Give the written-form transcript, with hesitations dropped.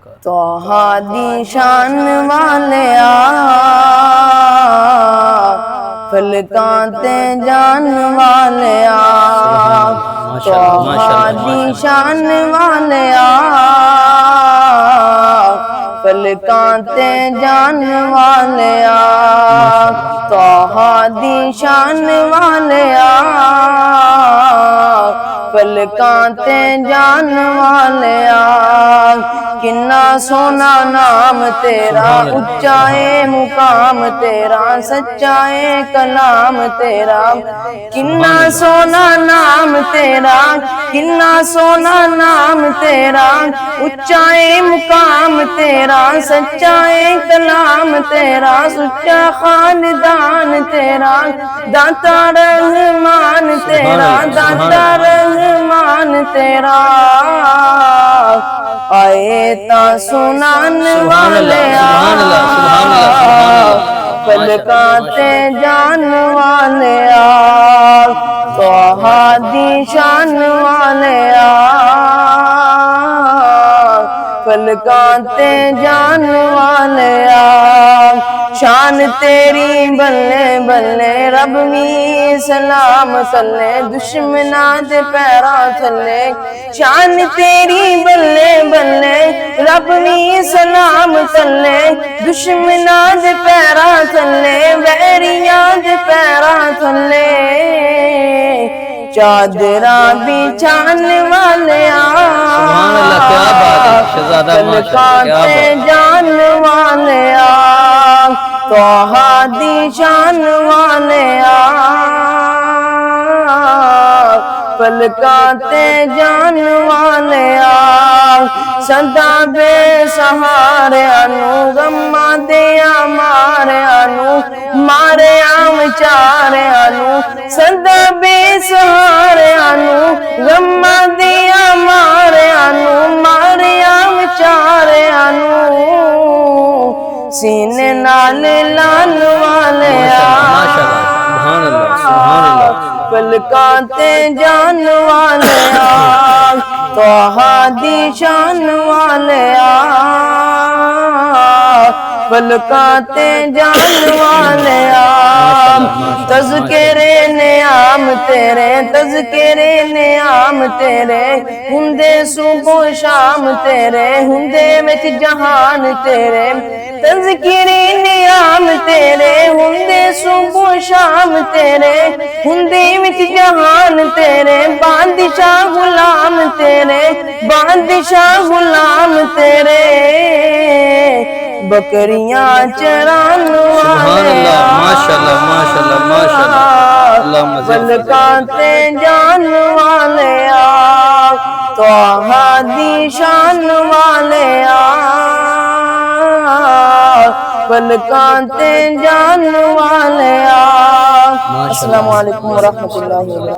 طٰہٰ دی شان والیا فلکاں تے جان والیا طٰہٰ دی شان والیا فلکاں تے جان والیا طٰہٰ دی شان والیا فلکاں تے جان والیا کنا سونا نام تیرا اچا ہے مقام تیرا سچا ہے کلام تیرا کنا سونا نام تیرا کنا سونا نام تیرا اچا ہے مقام تیرا سچا ہے کلام تیرا سچا خاندان تیرا داتا رحمان تیرا داتا رحمان تیرا آئے تا سنان والیا فلکاں تے جان والیا طٰہٰ دی شان والیا فلکاں تے جان والیا شان تیری بلے بلے رب وی سلام سلے دشمناں دے پیراں تھلے شان تیری بلے بلے رب وی سلام سلے دشمناں دے پیراں تھلے ویریاں دے پیراں تھلے چادراں بچھان والیا فلکاں تے جان والیا طٰہٰ دی شان والیا فلکاں تے جان والیا سدا بے سہاریاں نو غماں دیاں ماریاں نو ماریاں وچاریاں نو سدا بے سہاریاں نو غماں دیاں ماریاں نو ماریاں وچاریاں نو سینے نال لان والیا فلکاں تے جان والیا طٰہٰ دی شان والیا فلکاں تے جان والیا تذکرے نعام تیرے تذکرے نعام تیرے ہندے صبح و شام تیرے ہندے وچ جہان تیرے تذکرے نعام تیرے ہندے صبح و شام تیرے ہندے وچ جہان تیرے بادشاہ غلام تیرے بادشاہ غلام تیرے بکریاں چران والیا فلکاں تے جان والیا طٰہٰ دی شان والیا فلکاں تے جان والیا۔ السلام علیکم ورحمۃ اللہ وبرکاتہ۔